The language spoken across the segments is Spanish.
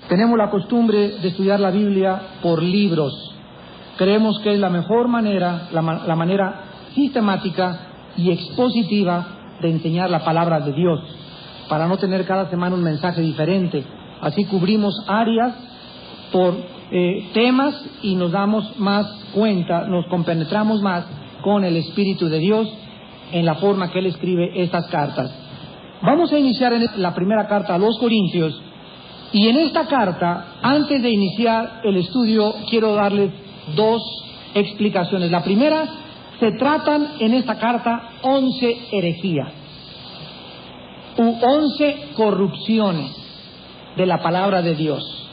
Tenemos la costumbre de estudiar la Biblia por libros. Creemos que es la mejor manera, la manera sistemática y expositiva de enseñar la palabra de Dios, para no tener cada semana un mensaje diferente. Así cubrimos áreas por temas y nos damos más cuenta, nos compenetramos más con el Espíritu de Dios en la forma que Él escribe estas cartas. Vamos a iniciar en la primera carta a los Corintios, y en esta carta, antes de iniciar el estudio, quiero darles dos explicaciones. La primera, se tratan en esta carta 11 herejías u 11 corrupciones de la palabra de Dios.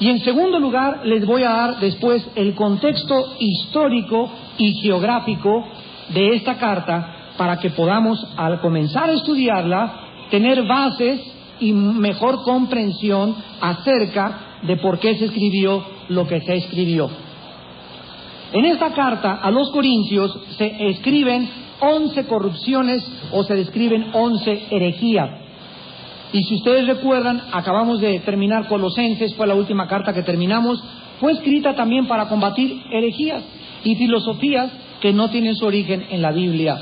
Y en segundo lugar, les voy a dar después el contexto histórico y geográfico de esta carta, para que podamos, al comenzar a estudiarla, tener bases y mejor comprensión acerca de por qué se escribió lo que se escribió. En esta carta a los Corintios se escriben 11 corrupciones o se describen 11 herejías. Y si ustedes recuerdan, acabamos de terminar Colosenses, fue la última carta que terminamos, fue escrita también para combatir herejías y filosofías que no tienen su origen en la Biblia.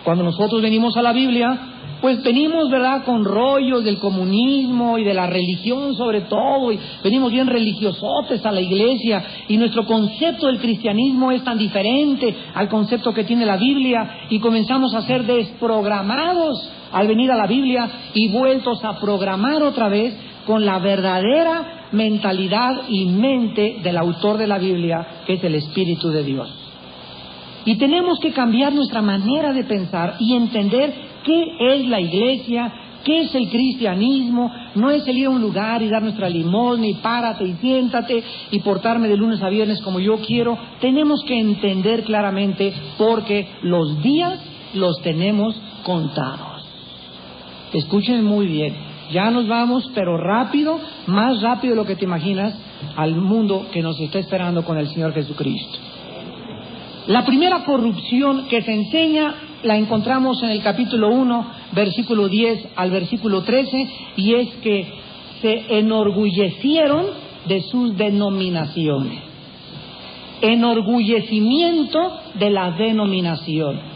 Cuando nosotros venimos a la Biblia, pues venimos, ¿verdad?, con rollos del comunismo y de la religión sobre todo, y venimos bien religiosotes a la iglesia, y nuestro concepto del cristianismo es tan diferente al concepto que tiene la Biblia, y comenzamos a ser desprogramados al venir a la Biblia y vueltos a programar otra vez con la verdadera mentalidad y mente del autor de la Biblia, que es el Espíritu de Dios. Y tenemos que cambiar nuestra manera de pensar y entender qué es la iglesia, qué es el cristianismo. No es el ir a un lugar y dar nuestra limosna y párate y siéntate y portarme de lunes a viernes como yo quiero. Tenemos que entender claramente, porque los días los tenemos contados. Escuchen muy bien, ya nos vamos, pero rápido, más rápido de lo que te imaginas, al mundo que nos está esperando con el Señor Jesucristo. La primera corrupción que se enseña la encontramos en el capítulo 1, versículo 10 al versículo 13, y es que se enorgullecieron de sus denominaciones. Enorgullecimiento de la denominación.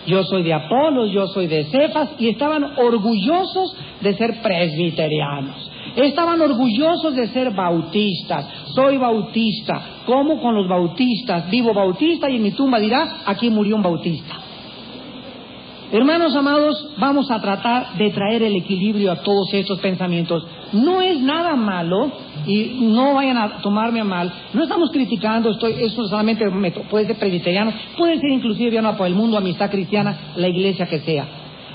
Yo soy de Apolos, yo soy de Cefas, y estaban orgullosos de ser presbiterianos. Estaban orgullosos de ser bautistas. Soy bautista. ¿Cómo con los bautistas? Vivo bautista y en mi tumba dirá, aquí murió un bautista. Hermanos amados, vamos a tratar de traer el equilibrio a todos estos pensamientos. No es nada malo, y no vayan a tomarme a mal. No estamos criticando, eso solamente puede ser presbiteriano, puede ser inclusive viendo por el mundo, amistad cristiana, la iglesia que sea.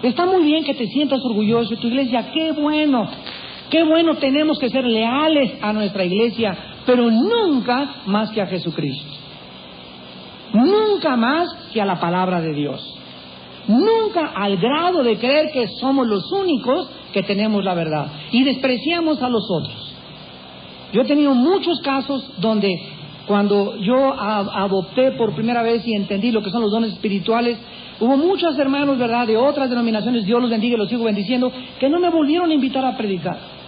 Está muy bien que te sientas orgulloso de tu iglesia, qué bueno. Qué bueno, tenemos que ser leales a nuestra iglesia, pero nunca más que a Jesucristo. Nunca más que a la palabra de Dios. Nunca al grado de creer que somos los únicos que tenemos la verdad y despreciamos a los otros. Yo he tenido muchos casos donde, cuando yo adopté por primera vez y entendí lo que son los dones espirituales, hubo muchos hermanos, ¿verdad?, de otras denominaciones, Dios los bendiga y los sigo bendiciendo, que no me volvieron a invitar a predicar.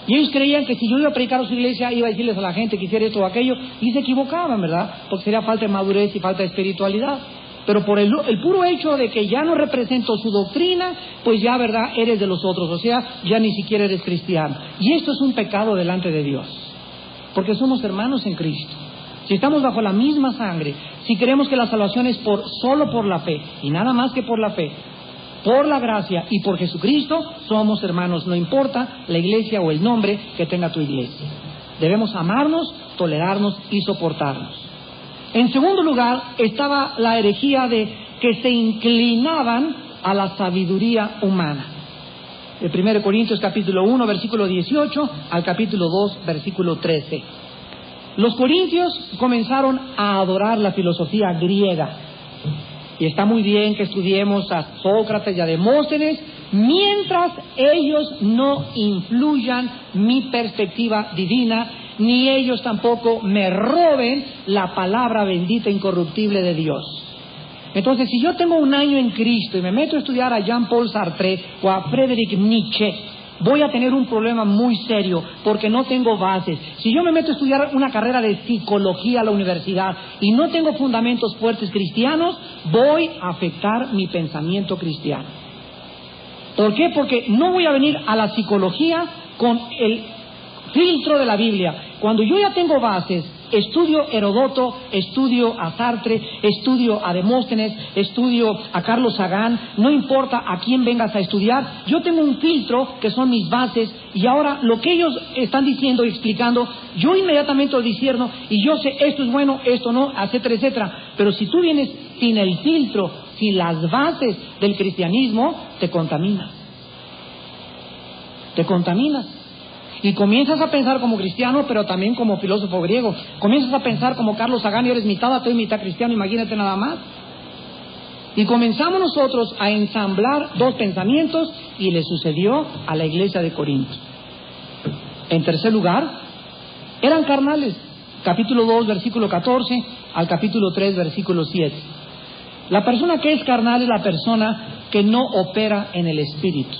Y ellos creían que si yo iba a predicar a su iglesia, iba a decirles a la gente que hiciera esto o aquello, y se equivocaban, ¿verdad?, porque sería falta de madurez y falta de espiritualidad. Pero por el puro hecho de que ya no represento su doctrina, pues ya, ¿verdad?, eres de los otros, o sea, ya ni siquiera eres cristiano. Y esto es un pecado delante de Dios, porque somos hermanos en Cristo. Si estamos bajo la misma sangre, si creemos que la salvación es solo por la fe, y nada más que por la fe, por la gracia y por Jesucristo, somos hermanos, no importa la iglesia o el nombre que tenga tu iglesia. Debemos amarnos, tolerarnos y soportarnos. En segundo lugar, estaba la herejía de que se inclinaban a la sabiduría humana. El 1 Corintios capítulo 1, versículo 18 al capítulo 2, versículo 13. Los corintios comenzaron a adorar la filosofía griega. Y está muy bien que estudiemos a Sócrates y a Demóstenes, mientras ellos no influyan mi perspectiva divina, ni ellos tampoco me roben la palabra bendita e incorruptible de Dios. Entonces, si yo tengo un año en Cristo y me meto a estudiar a Jean-Paul Sartre o a Friedrich Nietzsche, voy a tener un problema muy serio porque no tengo bases. Si yo me meto a estudiar una carrera de psicología a la universidad y no tengo fundamentos fuertes cristianos, voy a afectar mi pensamiento cristiano. ¿Por qué? Porque no voy a venir a la psicología con el filtro de la Biblia. Cuando yo ya tengo bases, estudio Heródoto, estudio a Sartre, estudio a Demóstenes, estudio a Carlos Sagan, no importa a quién vengas a estudiar, yo tengo un filtro que son mis bases, y ahora lo que ellos están diciendo y explicando, yo inmediatamente lo discierno y yo sé esto es bueno, esto no, etcétera, etcétera. Pero si tú vienes sin el filtro, sin las bases del cristianismo, te contaminas. Te contaminas. Y comienzas a pensar como cristiano, pero también como filósofo griego. Comienzas a pensar como Carlos Sagan, y eres mitad ateo y mitad cristiano, imagínate nada más. Y comenzamos nosotros a ensamblar dos pensamientos, y le sucedió a la iglesia de Corinto. En tercer lugar, eran carnales. Capítulo 2, versículo 14, al capítulo 3, versículo 7. La persona que es carnal es la persona que no opera en el Espíritu.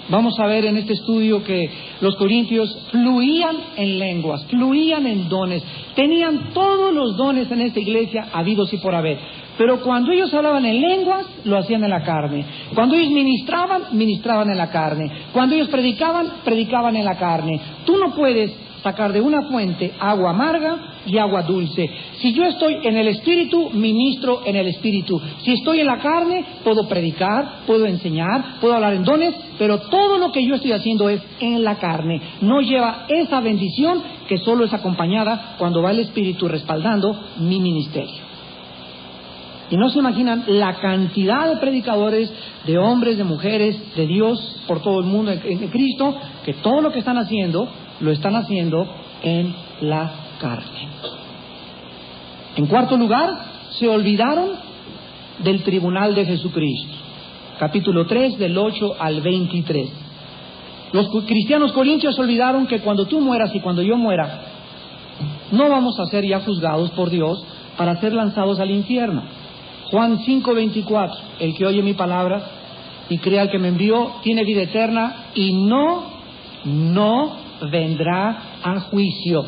Vamos a ver en este estudio que los corintios fluían en lenguas, fluían en dones, tenían todos los dones en esta iglesia habidos y por haber. Pero cuando ellos hablaban en lenguas, lo hacían en la carne. Cuando ellos ministraban, ministraban en la carne. Cuando ellos predicaban, predicaban en la carne. Tú no puedes sacar de una fuente agua amarga y agua dulce. Si yo estoy en el Espíritu, ministro en el Espíritu. Si estoy en la carne, puedo predicar, puedo enseñar, puedo hablar en dones, pero todo lo que yo estoy haciendo es en la carne. No lleva esa bendición que solo es acompañada cuando va el Espíritu respaldando mi ministerio. Y no se imaginan la cantidad de predicadores, de hombres, de mujeres, de Dios por todo el mundo en Cristo, que todo lo que están haciendo, lo están haciendo en la carne. En cuarto lugar, se olvidaron del tribunal de Jesucristo. Capítulo 3, del 8 al 23. Los cristianos corintios se olvidaron que cuando tú mueras y cuando yo muera, no vamos a ser ya juzgados por Dios para ser lanzados al infierno. Juan 5:24, el que oye mi palabra y crea al que me envió, tiene vida eterna y no vendrá a juicio.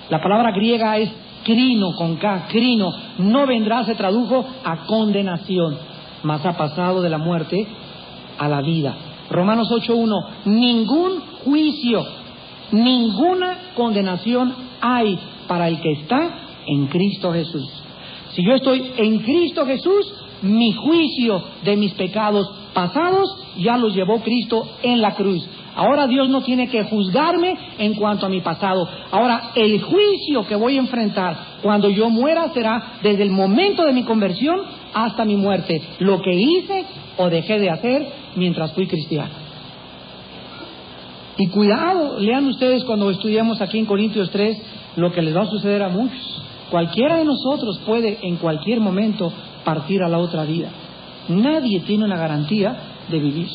La palabra griega es crino, con K, crino. No vendrá, se tradujo a condenación, mas ha pasado de la muerte a la vida. Romanos 8:1, ningún juicio, ninguna condenación hay para el que está en Cristo Jesús. Si yo estoy en Cristo Jesús, mi juicio de mis pecados pasados ya los llevó Cristo en la cruz. Ahora Dios no tiene que juzgarme en cuanto a mi pasado. Ahora el juicio que voy a enfrentar cuando yo muera será desde el momento de mi conversión hasta mi muerte. Lo que hice o dejé de hacer mientras fui cristiano. Y cuidado, lean ustedes cuando estudiamos aquí en Corintios 3 lo que les va a suceder a muchos. Cualquiera de nosotros puede en cualquier momento partir a la otra vida. Nadie tiene una garantía de vivir.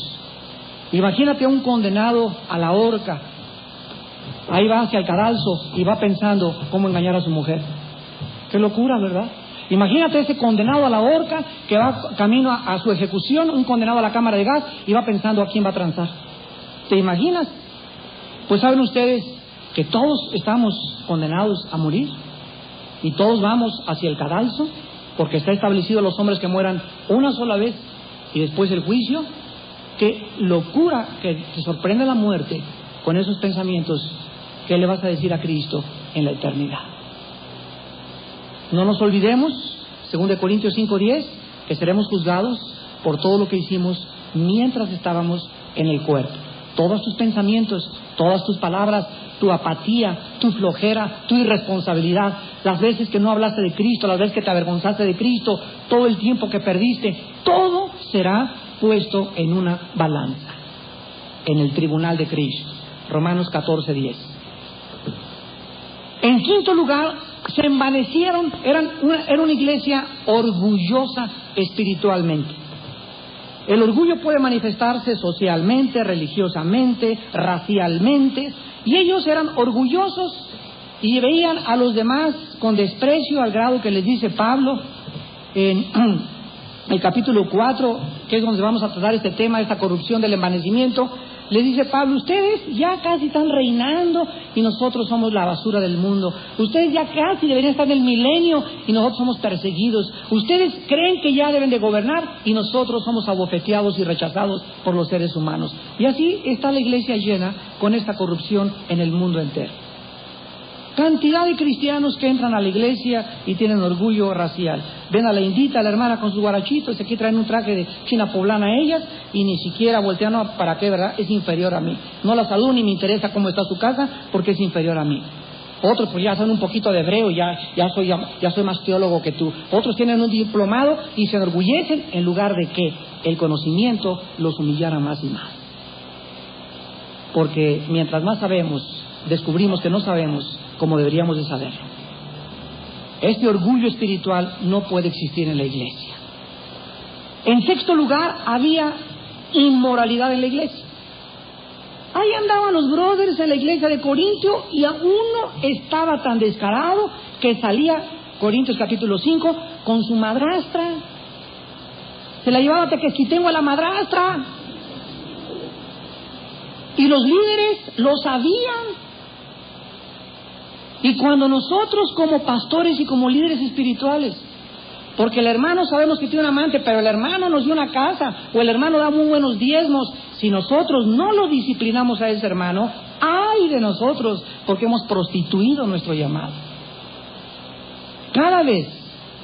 Imagínate a un condenado a la horca. Ahí va hacia el cadalso y va pensando cómo engañar a su mujer. Qué locura, ¿verdad? Imagínate ese condenado a la horca que va camino a su ejecución, un condenado a la cámara de gas y va pensando a quién va a transar. ¿Te imaginas? Pues saben ustedes que todos estamos condenados a morir. Y todos vamos hacia el cadalso, porque está establecido los hombres que mueran una sola vez y después el juicio. Qué locura que te sorprende la muerte con esos pensamientos. ¿Qué le vas a decir a Cristo en la eternidad? No nos olvidemos, 2 Corintios 5:10, que seremos juzgados por todo lo que hicimos mientras estábamos en el cuerpo. Todos tus pensamientos, todas tus palabras, tu apatía, tu flojera, tu irresponsabilidad, las veces que no hablaste de Cristo, las veces que te avergonzaste de Cristo, todo el tiempo que perdiste, todo será puesto en una balanza, en el tribunal de Cristo. Romanos 14:10. En quinto lugar, se envanecieron, era una iglesia orgullosa espiritualmente. El orgullo puede manifestarse socialmente, religiosamente, racialmente, y ellos eran orgullosos y veían a los demás con desprecio al grado que les dice Pablo en el capítulo 4, que es donde vamos a tratar este tema, esta corrupción del envanecimiento. Les dice Pablo, ustedes ya casi están reinando y nosotros somos la basura del mundo. Ustedes ya casi deberían estar en el milenio y nosotros somos perseguidos. Ustedes creen que ya deben de gobernar y nosotros somos abofeteados y rechazados por los seres humanos. Y así está la iglesia llena con esta corrupción en el mundo entero. Cantidad de cristianos que entran a la iglesia y tienen orgullo racial. Ven a la indita, a la hermana con sus guarachitos, aquí traen un traje de china poblana a ellas y ni siquiera voltean, no, ¿para qué, verdad? Es inferior a mí. No la saludo ni me interesa cómo está su casa porque es inferior a mí. Otros pues ya saben un poquito de hebreo, ya soy más teólogo que tú. Otros tienen un diplomado y se enorgullecen en lugar de que el conocimiento los humillara más y más. Porque mientras más sabemos, descubrimos que no sabemos como deberíamos de saberlo. Este orgullo espiritual no puede existir en la iglesia. En sexto lugar, había inmoralidad en la iglesia. Ahí andaban los brothers en la iglesia de Corintio y a uno estaba tan descarado que salía, Corintios capítulo 5, con su madrastra. Se la llevaba a Tequesquitengo a la madrastra. Y los líderes lo sabían. Y cuando nosotros como pastores y como líderes espirituales, porque el hermano sabemos que tiene un amante, pero el hermano nos dio una casa, o el hermano da muy buenos diezmos, si nosotros no lo disciplinamos a ese hermano, ¡ay de nosotros! Porque hemos prostituido nuestro llamado. Cada vez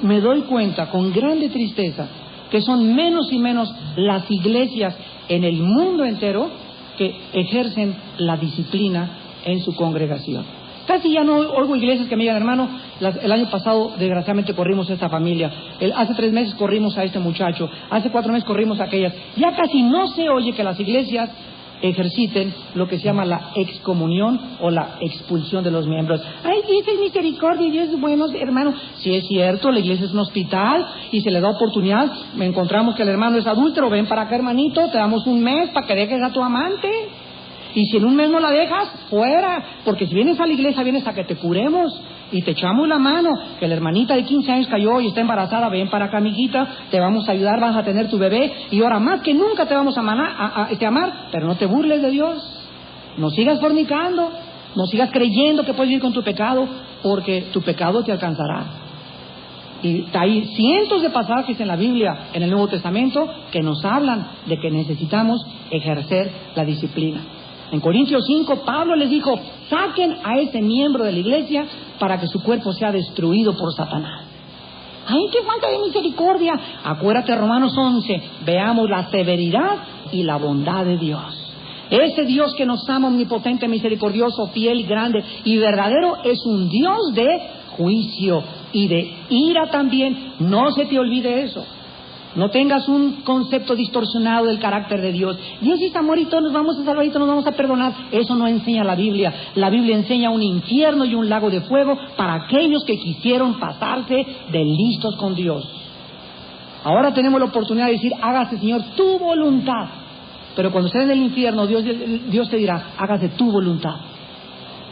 me doy cuenta con grande tristeza que son menos y menos las iglesias en el mundo entero que ejercen la disciplina en su congregación. Casi ya no oigo iglesias que me digan, hermano, el año pasado desgraciadamente corrimos a esta familia, hace 3 meses corrimos a este muchacho, hace 4 meses corrimos a aquellas. Ya casi no se oye que las iglesias ejerciten lo que se llama la excomunión o la expulsión de los miembros. Ay, Dios es misericordia y Dios es bueno, hermano. Sí es cierto, la iglesia es un hospital y se le da oportunidad. Me encontramos que el hermano es adúltero, ven para acá, hermanito, te damos un mes para que dejes a tu amante. Y si en un mes no la dejas, fuera. Porque si vienes a la iglesia, vienes a que te curemos y te echamos la mano. Que la hermanita de 15 años cayó y está embarazada, ven para acá, amiguita, te vamos a ayudar, vas a tener tu bebé. Y ahora más que nunca te vamos a amar, pero no te burles de Dios. No sigas fornicando, no sigas creyendo que puedes vivir con tu pecado, porque tu pecado te alcanzará. Y hay cientos de pasajes en la Biblia, en el Nuevo Testamento, que nos hablan de que necesitamos ejercer la disciplina. En Corintios 5, Pablo les dijo, saquen a ese miembro de la iglesia para que su cuerpo sea destruido por Satanás. ¡Ay, qué falta de misericordia! Acuérdate, Romanos 11, veamos la severidad y la bondad de Dios. Ese Dios que nos ama, omnipotente, misericordioso, fiel, grande y verdadero, es un Dios de juicio y de ira también. No se te olvide eso. No tengas un concepto distorsionado del carácter de Dios. Dios es amor y todos nos vamos a salvar y todos nos vamos a perdonar. Eso no enseña la Biblia. La Biblia enseña un infierno y un lago de fuego para aquellos que quisieron pasarse de listos con Dios. Ahora tenemos la oportunidad de decir, hágase, Señor, tu voluntad. Pero cuando estés en el infierno, Dios te dirá, hágase tu voluntad.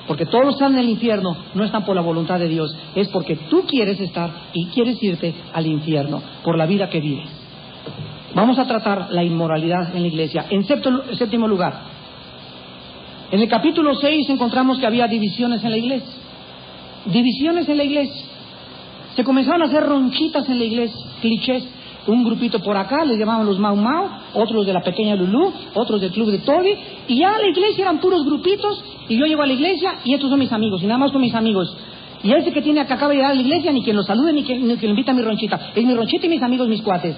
Porque todos los que están en el infierno no están por la voluntad de Dios, es porque tú quieres estar y quieres irte al infierno por la vida que vives. Vamos a tratar la inmoralidad en la iglesia. En séptimo lugar, en el capítulo 6 encontramos que había divisiones en la iglesia. Divisiones en la iglesia. Se comenzaron a hacer ronchitas en la iglesia, clichés. Un grupito por acá, les llamaban los Mau Mau, otros de la pequeña Lulú, otros del club de Toby, y ya la iglesia eran puros grupitos, y yo llego a la iglesia, y estos son mis amigos, y nada más con mis amigos. Y ese que tiene acá acaba de llegar a la iglesia, ni quien lo salude, ni quien lo invita a mi ronchita. Es mi ronchita y mis amigos, mis cuates.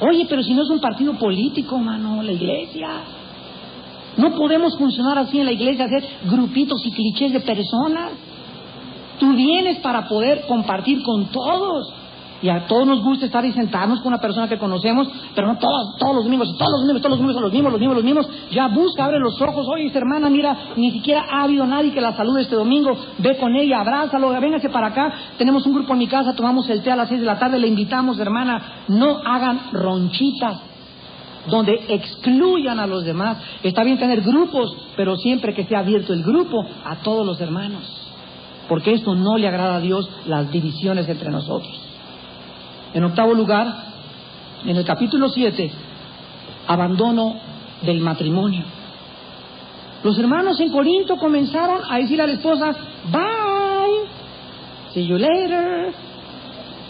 Oye, pero si no es un partido político, mano, la iglesia. No podemos funcionar así en la iglesia, hacer grupitos y clichés de personas. Tú vienes para poder compartir con todos. Y a todos nos gusta estar y sentarnos con una persona que conocemos, pero no todos los domingos son los mismos. Ya busca, abre los ojos, oye, hermana, mira, ni siquiera ha habido nadie que la salude este domingo, ve con ella, abrázalo, véngase para acá, tenemos un grupo en mi casa, tomamos el té a las 6 de la tarde, le invitamos, hermana, no hagan ronchitas donde excluyan a los demás. Está bien tener grupos, pero siempre que sea abierto el grupo a todos los hermanos, porque esto no le agrada a Dios, las divisiones entre nosotros. En octavo lugar, en el capítulo 7, abandono del matrimonio. Los hermanos en Corinto comenzaron a decir a la esposa, bye, see you later,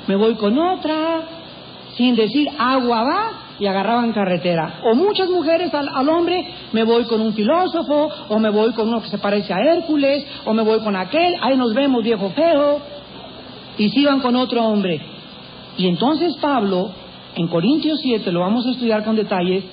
me voy con otra, sin decir agua va, y agarraban carretera. O muchas mujeres al hombre, me voy con un filósofo, o me voy con uno que se parece a Hércules, o me voy con aquel, ahí nos vemos viejo feo, y se iban con otro hombre. Y entonces Pablo, en Corintios 7, lo vamos a estudiar con detalles,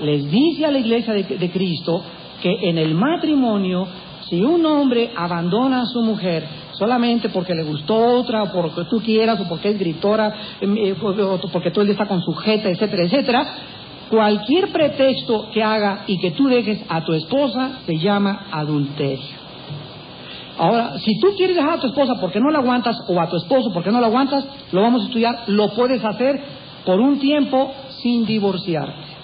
les dice a la iglesia de Cristo que en el matrimonio, si un hombre abandona a su mujer solamente porque le gustó otra, o porque tú quieras, o porque es gritora, o porque todo el día está con sujeta, etcétera, etcétera, cualquier pretexto que haga y que tú dejes a tu esposa se llama adulterio. Ahora, si tú quieres dejar a tu esposa porque no la aguantas, o a tu esposo porque no la aguantas, lo vamos a estudiar, lo puedes hacer por un tiempo sin divorciarte.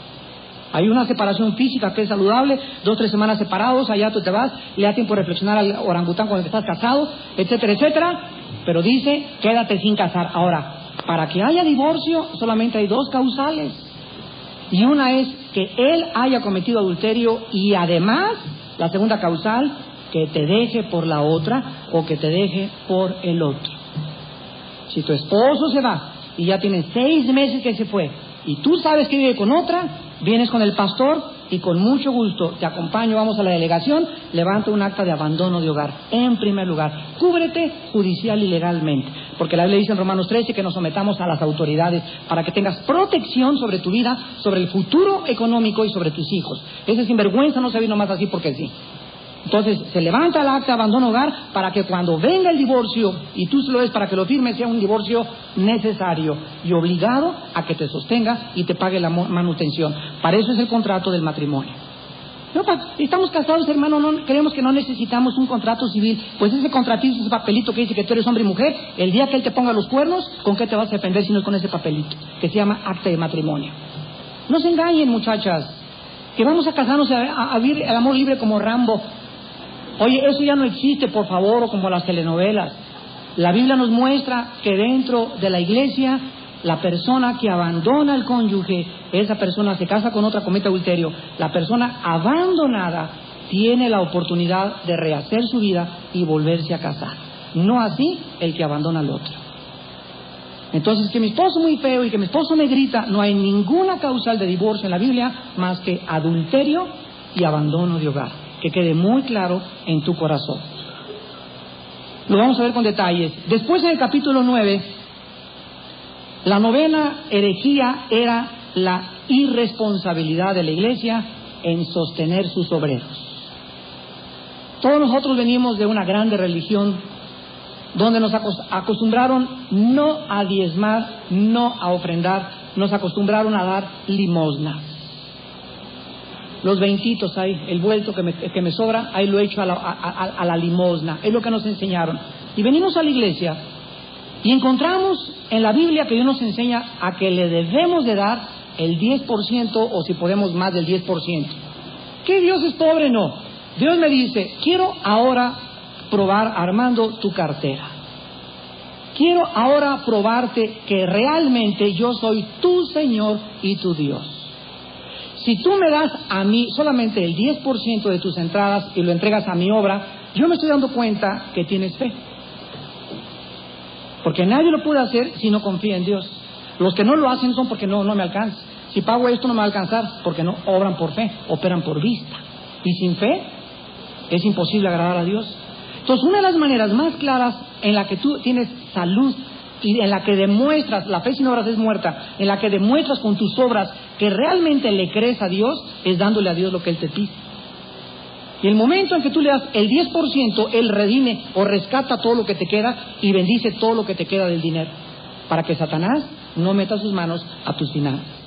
Hay una separación física que es saludable, 2 o 3 semanas separados, allá tú te vas, le da tiempo de reflexionar al orangután cuando estás casado, etcétera, etcétera, pero dice, quédate sin casar. Ahora, para que haya divorcio solamente hay 2 causales, y una es que él haya cometido adulterio, y además, la segunda causal, que te deje por la otra, o que te deje por el otro. Si tu esposo se va, y ya tiene 6 meses que se fue, y tú sabes que vive con otra, vienes con el pastor y con mucho gusto te acompaño, vamos a la delegación, levanta un acta de abandono de hogar. En primer lugar, cúbrete judicial y legalmente, porque la Biblia dice en Romanos 13 que nos sometamos a las autoridades para que tengas protección sobre tu vida, sobre el futuro económico y sobre tus hijos. Ese sinvergüenza no se vino más así porque sí. Entonces se levanta el acta de abandono hogar para que cuando venga el divorcio y tú se lo des para que lo firmes, sea un divorcio necesario y obligado a que te sostenga y te pague la manutención. Para eso es el contrato del matrimonio. No, estamos casados, hermano, no, creemos que no necesitamos un contrato civil. Pues ese contratito, ese papelito que dice que tú eres hombre y mujer, el día que él te ponga los cuernos, ¿con qué te vas a defender si no es con ese papelito que se llama acta de matrimonio? No se engañen, muchachas, que vamos a casarnos a vivir el amor libre como Rambo. Oye, eso ya no existe, por favor, o como las telenovelas. La Biblia nos muestra que dentro de la iglesia, la persona que abandona al cónyuge, esa persona se casa con otra, comete adulterio. La persona abandonada tiene la oportunidad de rehacer su vida y volverse a casar. No así el que abandona al otro. Entonces, que mi esposo es muy feo y que mi esposo me grita, no hay ninguna causal de divorcio en la Biblia más que adulterio y abandono de hogar. Que quede muy claro en tu corazón. Lo vamos a ver con detalles. Después, en el capítulo 9, la 9ª herejía era la irresponsabilidad de la iglesia en sostener sus obreros. Todos nosotros venimos de una grande religión donde nos acostumbraron no a diezmar, no a ofrendar, nos acostumbraron a dar limosnas. Los 20 ahí, el vuelto que me sobra, ahí lo he hecho a la limosna. Es lo que nos enseñaron. Y venimos a la iglesia y encontramos en la Biblia que Dios nos enseña a que le debemos de dar el 10% o si podemos más del 10%. ¿Qué Dios es pobre? No. Dios me dice, quiero ahora probar, Armando, tu cartera. Quiero ahora probarte que realmente yo soy tu Señor y tu Dios. Si tú me das a mí solamente el 10% de tus entradas y lo entregas a mi obra, yo me estoy dando cuenta que tienes fe. Porque nadie lo puede hacer si no confía en Dios. Los que no lo hacen son porque no me alcanza. Si pago esto no me va a alcanzar porque no obran por fe, operan por vista. Y sin fe es imposible agradar a Dios. Entonces, una de las maneras más claras en la que tú tienes salud y en la que demuestras, la fe sin obras es muerta, en la que demuestras con tus obras que realmente le crees a Dios, es dándole a Dios lo que Él te pide. Y el momento en que tú le das el 10%, Él redime o rescata todo lo que te queda y bendice todo lo que te queda del dinero, para que Satanás no meta sus manos a tus finanzas.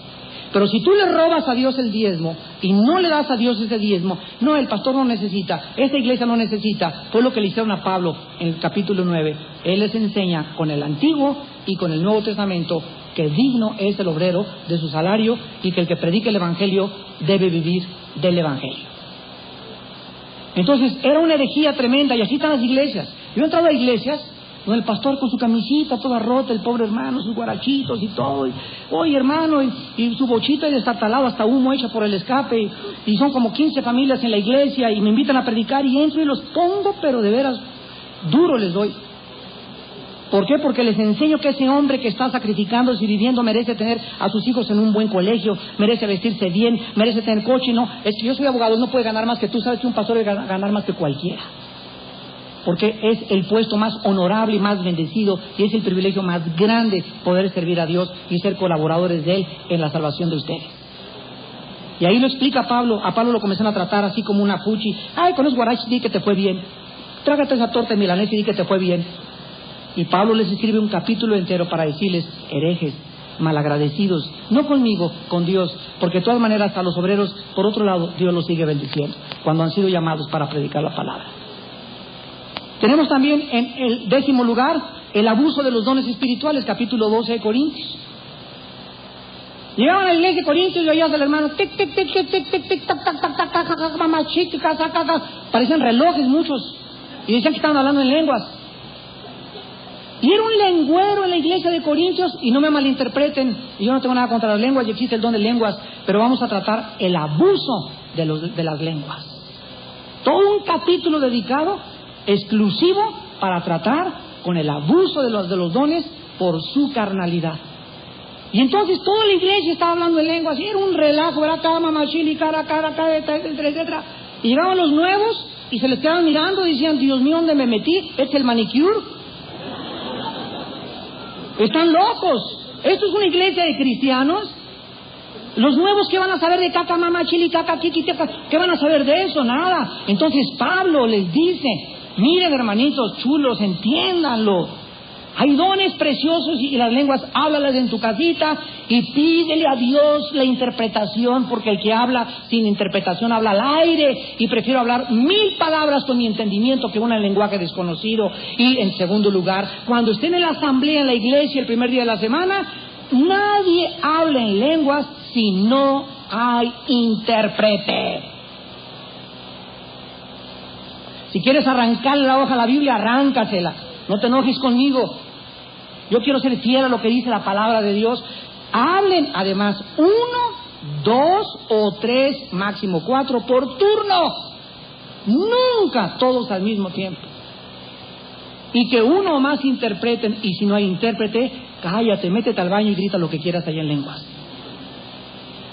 Pero si tú le robas a Dios el diezmo y no le das a Dios ese diezmo, no, el pastor no necesita, esta iglesia no necesita, fue lo que le hicieron a Pablo en el capítulo 9. Él les enseña con el Antiguo y con el Nuevo Testamento que digno es el obrero de su salario y que el que predique el Evangelio debe vivir del Evangelio. Entonces era una herejía tremenda y así están las iglesias. Yo he entrado a iglesias El pastor con su camisita toda rota, el pobre hermano, sus guarachitos y todo. Oye, hermano, y su bochita está talado, hasta humo echa por el escape. Y son como 15 familias en la iglesia y me invitan a predicar y entro y los pongo, pero de veras, duro les doy. ¿Por qué? Porque les enseño que ese hombre que está sacrificándose y viviendo merece tener a sus hijos en un buen colegio, merece vestirse bien, merece tener coche. No, es que yo soy abogado, no puede ganar más que tú. Sabes que un pastor debe ganar más que cualquiera. Porque es el puesto más honorable y más bendecido y es el privilegio más grande poder servir a Dios y ser colaboradores de Él en la salvación de ustedes. Y ahí lo explica Pablo. A Pablo lo comenzaron a tratar así como una fuchi. Ay, con los guaraches di que te fue bien. Trágate esa torta de milanesa y di que te fue bien. Y Pablo les escribe un capítulo entero para decirles: herejes, malagradecidos, no conmigo, con Dios, porque de todas maneras a los obreros, por otro lado, Dios los sigue bendiciendo cuando han sido llamados para predicar la palabra. Tenemos también en el 10º lugar el abuso de los dones espirituales, capítulo 12 de Corintios. Llegaban a la iglesia de Corintios y oías al hermano tic, tic, tic, tic, tic, tic, tic, tac, tac, tac, tac, tac, tac, mamá, chic, tac, tac, tac, parecían relojes muchos y decían que estaban hablando en lenguas. Y era un lengüero en la iglesia de Corintios, y no me malinterpreten, y yo no tengo nada contra las lenguas y existe el don de lenguas, pero vamos a tratar el abuso de las lenguas. Todo un capítulo dedicado exclusivo para tratar con el abuso de los dones por su carnalidad. Y entonces toda la iglesia estaba hablando en lenguas, y era un relajo, era cama, machili, cara, etcétera. Y llegaban los nuevos y se les quedaban mirando y decían: Dios mío, ¿dónde me metí? ¿Es el manicure? Están locos. Esto es una iglesia de cristianos. Los nuevos, ¿qué van a saber de caca, mamá, chili, caca, kiki, caca? ¿Qué van a saber de eso? Nada. Entonces Pablo les dice: miren, hermanitos chulos, entiéndanlo. Hay dones preciosos y las lenguas, háblalas en tu casita y pídele a Dios la interpretación, porque el que habla sin interpretación habla al aire, y prefiero hablar 1000 palabras con mi entendimiento que una en lenguaje desconocido. Y en segundo lugar, cuando estén en la asamblea en la iglesia el primer día de la semana, nadie habla en lenguas si no hay intérprete. Si quieres arrancarle la hoja a la Biblia, arráncasela. No te enojes conmigo. Yo quiero ser fiel a lo que dice la palabra de Dios. Hablen además 1, 2 o 3, máximo 4 por turno. Nunca todos al mismo tiempo. Y que uno o más interpreten, y si no hay intérprete, cállate, métete al baño y grita lo que quieras allá en lenguas.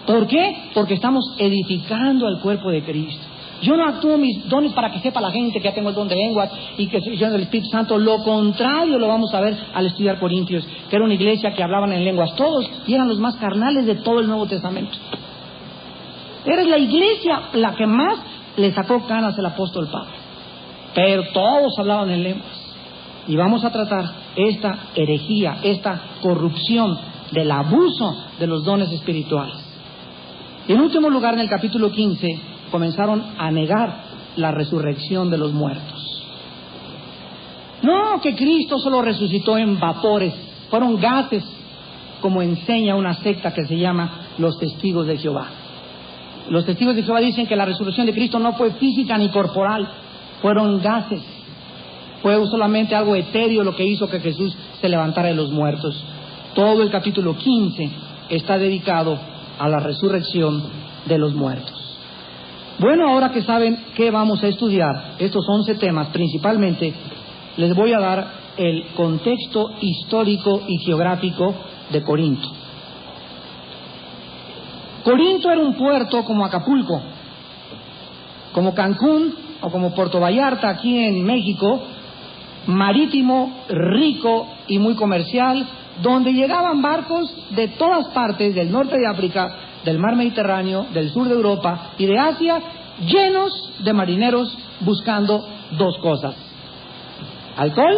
¿Por qué? Porque estamos edificando al cuerpo de Cristo. Yo no actúo mis dones para que sepa la gente que ya tengo el don de lenguas y que soy lleno del Espíritu Santo. Lo contrario lo vamos a ver al estudiar Corintios, que era una iglesia que hablaban en lenguas todos y eran los más carnales de todo el Nuevo Testamento. Era la iglesia la que más le sacó canas al apóstol Pablo, pero todos hablaban en lenguas. Y vamos a tratar esta herejía, esta corrupción del abuso de los dones espirituales. Y en último lugar, en el capítulo 15, comenzaron a negar la resurrección de los muertos. No, que Cristo solo resucitó en vapores, fueron gases, como enseña una secta que se llama los Testigos de Jehová. Los Testigos de Jehová dicen que la resurrección de Cristo no fue física ni corporal, fueron gases. Fue solamente algo etéreo lo que hizo que Jesús se levantara de los muertos. Todo el capítulo 15 está dedicado a la resurrección de los muertos. Bueno, ahora que saben qué vamos a estudiar, estos 11 temas principalmente, les voy a dar el contexto histórico y geográfico de Corinto. Corinto era un puerto como Acapulco, como Cancún o como Puerto Vallarta aquí en México, marítimo, rico y muy comercial, donde llegaban barcos de todas partes del norte de África, del mar Mediterráneo, del sur de Europa y de Asia, llenos de marineros buscando dos cosas: alcohol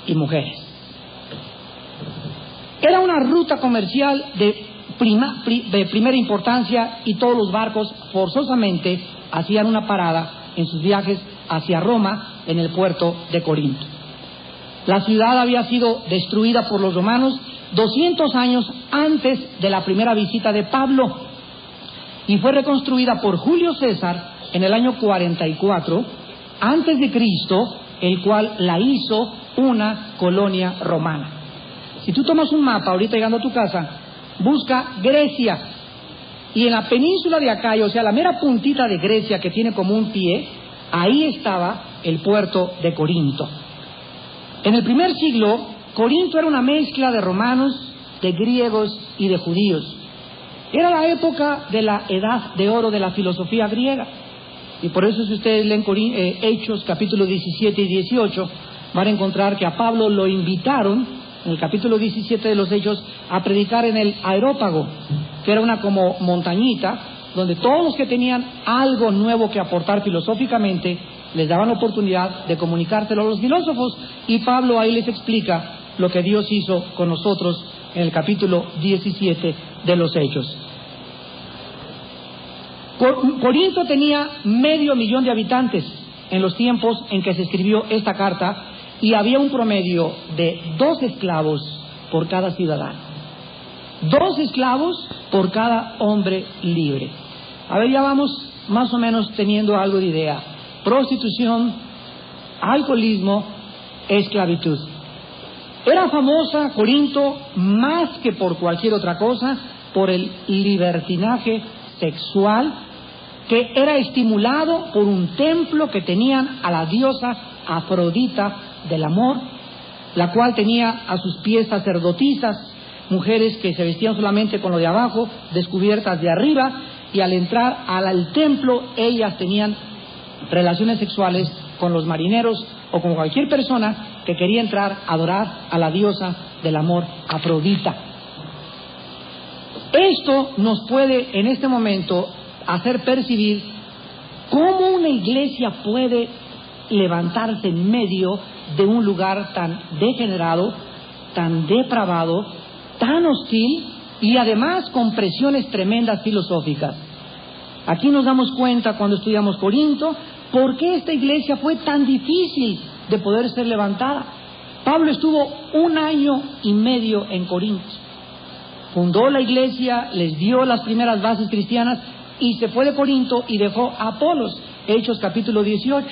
y mujeres. Era una ruta comercial de primera importancia, y todos los barcos forzosamente hacían una parada en sus viajes hacia Roma en el puerto de Corinto. La ciudad había sido destruida por los romanos 200 años antes de la primera visita de Pablo, y fue reconstruida por Julio César en el año 44 antes de Cristo, el cual la hizo una colonia romana. Si tú tomas un mapa ahorita llegando a tu casa, busca Grecia, y en la península de Acaya, o sea, la mera puntita de Grecia que tiene como un pie, ahí estaba el puerto de Corinto. En el primer siglo, Corinto era una mezcla de romanos, de griegos y de judíos. Era la época de la edad de oro de la filosofía griega. Y por eso, si ustedes leen Hechos capítulo 17 y 18, van a encontrar que a Pablo lo invitaron, en el capítulo 17 de los Hechos, a predicar en el Areópago, que era una como montañita, donde todos los que tenían algo nuevo que aportar filosóficamente, les daban la oportunidad de comunicárselo a los filósofos, y Pablo ahí les explica lo que Dios hizo con nosotros en el capítulo 17 de los Hechos. Corinto tenía 500,000 de habitantes en los tiempos en que se escribió esta carta, y había un promedio de 2 esclavos por cada ciudadano. 2 esclavos por cada hombre libre. A ver, ya vamos más o menos teniendo algo de idea. Prostitución, alcoholismo, esclavitud. Era famosa Corinto más que por cualquier otra cosa por el libertinaje sexual que era estimulado por un templo que tenían a la diosa Afrodita del amor, la cual tenía a sus pies sacerdotisas, mujeres que se vestían solamente con lo de abajo, descubiertas de arriba, y al entrar al templo ellas tenían relaciones sexuales con los marineros o con cualquier persona que quería entrar a adorar a la diosa del amor, Afrodita. Esto nos puede en este momento hacer percibir cómo una iglesia puede levantarse en medio de un lugar tan degenerado, tan depravado, tan hostil y además con presiones tremendas filosóficas. Aquí nos damos cuenta cuando estudiamos Corinto por qué esta iglesia fue tan difícil de poder ser levantada. Pablo estuvo 1 año y medio en Corinto. Fundó la iglesia, les dio las primeras bases cristianas y se fue de Corinto y dejó a Apolos, Hechos capítulo 18.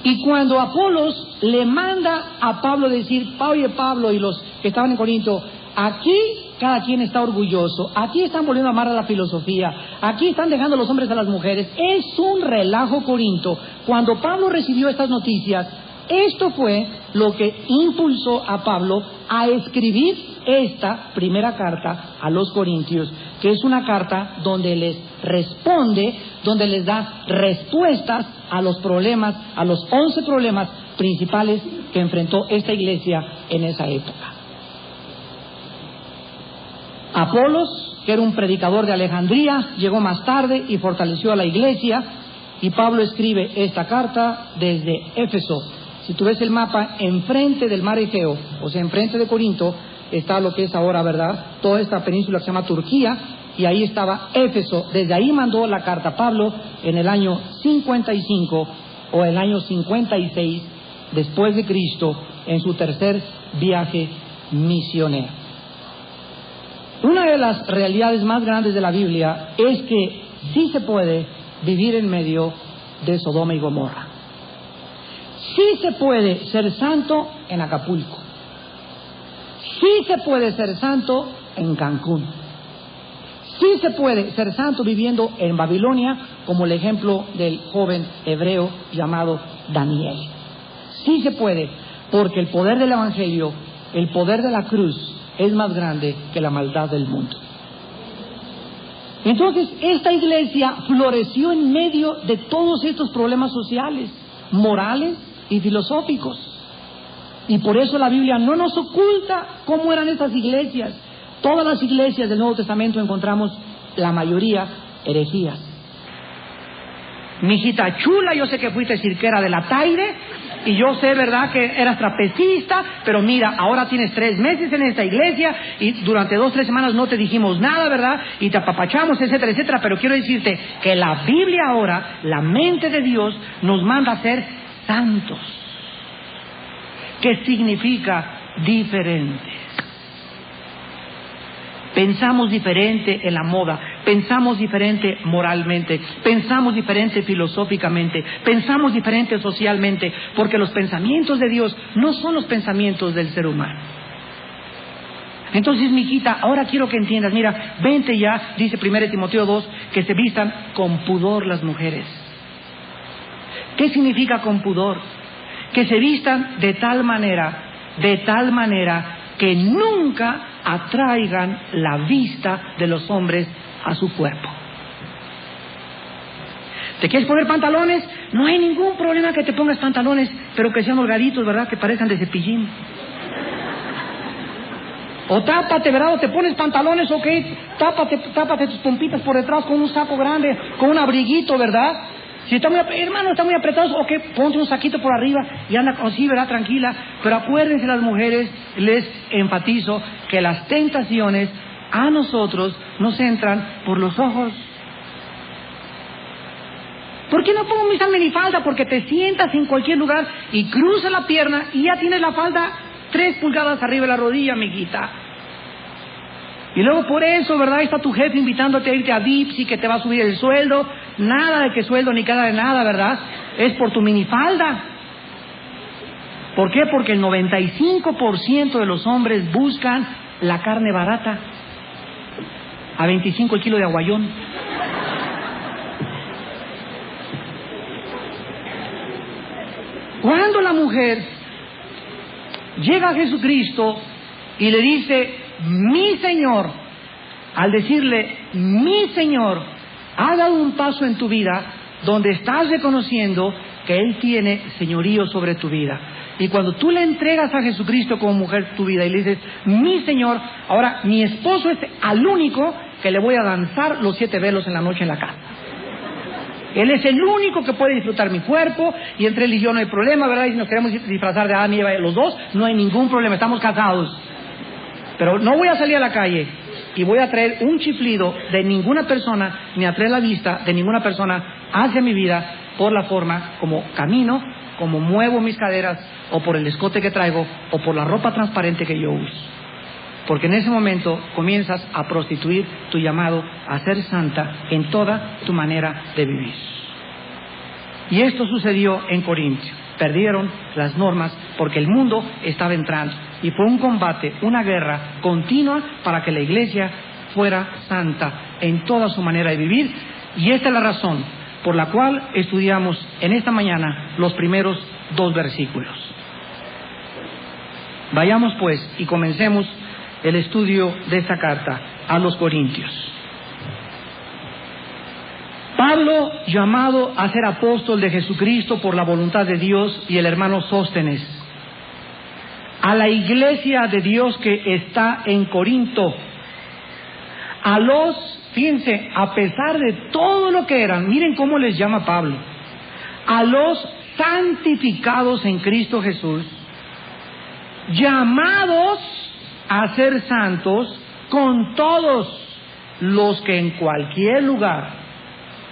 Y cuando Apolos le manda a Pablo decir, oye Pablo y los que estaban en Corinto, aquí cada quien está orgulloso, aquí están volviendo a amar a la filosofía, aquí están dejando los hombres a las mujeres, es un relajo Corinto. Cuando Pablo recibió estas noticias, esto fue lo que impulsó a Pablo a escribir esta primera carta a los Corintios, que es una carta donde les responde, donde les da respuestas a los problemas, a los 11 problemas principales que enfrentó esta iglesia en esa época. Apolos, que era un predicador de Alejandría, llegó más tarde y fortaleció a la iglesia, y Pablo escribe esta carta desde Éfeso. Si tú ves el mapa, enfrente del mar Egeo, o sea, enfrente de Corinto, está lo que es ahora, ¿verdad?, toda esta península que se llama Turquía, y ahí estaba Éfeso. Desde ahí mandó la carta Pablo en el año 55 o el año 56 después de Cristo, en su tercer viaje misionero. Una de las realidades más grandes de la Biblia es que sí se puede vivir en medio de Sodoma y Gomorra. Sí se puede ser santo en Acapulco. Sí se puede ser santo en Cancún. Sí se puede ser santo viviendo en Babilonia, como el ejemplo del joven hebreo llamado Daniel. Sí se puede, porque el poder del Evangelio, el poder de la cruz, es más grande que la maldad del mundo. Entonces, esta iglesia floreció en medio de todos estos problemas sociales, morales y filosóficos. Y por eso la Biblia no nos oculta cómo eran estas iglesias. Todas las iglesias del Nuevo Testamento encontramos, la mayoría, herejías. Mijita chula, yo sé que fuiste cirquera de la Taire, y yo sé, ¿verdad?, que eras trapecista, pero mira, ahora tienes 3 meses en esta iglesia, y durante 2 o 3 semanas no te dijimos nada, ¿verdad?, y te apapachamos, etcétera, etcétera. Pero quiero decirte que la Biblia ahora, la mente de Dios, nos manda a ser santos, que significa diferentes. Pensamos diferente en la moda. Pensamos diferente moralmente, pensamos diferente filosóficamente, pensamos diferente socialmente, porque los pensamientos de Dios no son los pensamientos del ser humano. Entonces, mijita, ahora quiero que entiendas, mira, vente ya, dice 1 Timoteo 2, que se vistan con pudor las mujeres. ¿Qué significa con pudor? Que se vistan de tal manera que nunca atraigan la vista de los hombres a su cuerpo. ¿Te quieres poner pantalones? No hay ningún problema que te pongas pantalones, pero que sean holgaditos, ¿verdad? Que parezcan de cepillín. O tápate, ¿verdad? O te pones pantalones, ok, tápate tus pompitas por detrás con un saco grande, con un abriguito, ¿verdad? Si está muy, hermano, está muy apretado, ok, ponte un saquito por arriba y anda así, ¿verdad? Tranquila. Pero acuérdense, las mujeres, les enfatizo que las tentaciones a nosotros nos entran por los ojos. ¿Por qué no pongo mi minifalda? Porque te sientas en cualquier lugar y cruzas la pierna y ya tienes la falda 3 pulgadas arriba de la rodilla, amiguita. Y luego por eso, ¿verdad? Está tu jefe invitándote a irte a Vips y que te va a subir el sueldo. Nada de que sueldo ni cara de nada, ¿verdad? Es por tu minifalda. ¿Por qué? Porque el 95% de los hombres buscan la carne barata. A 25 el kilo de aguayón. Cuando la mujer llega a Jesucristo y le dice, mi Señor, al decirle, mi Señor, ha dado un paso en tu vida donde estás reconociendo que Él tiene señorío sobre tu vida. Y cuando tú le entregas a Jesucristo como mujer tu vida y le dices, mi Señor, ahora mi esposo es al único que le voy a danzar los 7 velos en la noche en la casa. Él es el único que puede disfrutar mi cuerpo, y entre él y yo no hay problema, ¿verdad? Y si nos queremos disfrazar de Adán y Eva los dos, no hay ningún problema, estamos casados. Pero no voy a salir a la calle y voy a traer un chiflido de ninguna persona, ni a traer la vista de ninguna persona hacia mi vida por la forma como camino, como muevo mis caderas, o por el escote que traigo, o por la ropa transparente que yo uso. Porque en ese momento comienzas a prostituir tu llamado a ser santa en toda tu manera de vivir. Y esto sucedió en Corintio. Perdieron las normas porque el mundo estaba entrando. Y fue un combate, una guerra continua para que la iglesia fuera santa en toda su manera de vivir. Y esta es la razón por la cual estudiamos en esta mañana los primeros 2 versículos. Vayamos pues y comencemos el estudio de esta carta a los Corintios. Pablo, llamado a ser apóstol de Jesucristo por la voluntad de Dios, y el hermano Sóstenes, a la iglesia de Dios que está en Corinto, a los, fíjense, a pesar de todo lo que eran, miren cómo les llama Pablo, a los santificados en Cristo Jesús, llamados a ser santos con todos los que en cualquier lugar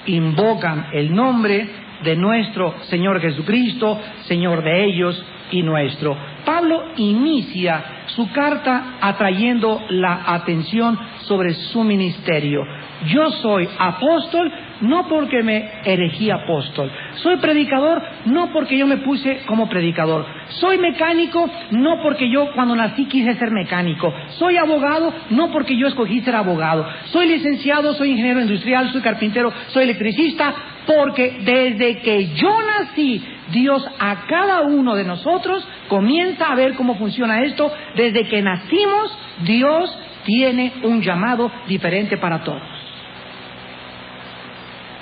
invocan el nombre de nuestro Señor Jesucristo, Señor de ellos y nuestro. Pablo inicia su carta atrayendo la atención sobre su ministerio. Yo soy apóstol no porque me erigí apóstol. Soy predicador no porque yo me puse como predicador. Soy mecánico no porque yo cuando nací quise ser mecánico. Soy abogado no porque yo escogí ser abogado. Soy licenciado, soy ingeniero industrial, soy carpintero, soy electricista, porque desde que yo nací, Dios a cada uno de nosotros comienza a ver cómo funciona esto. Desde que nacimos, Dios tiene un llamado diferente para todos.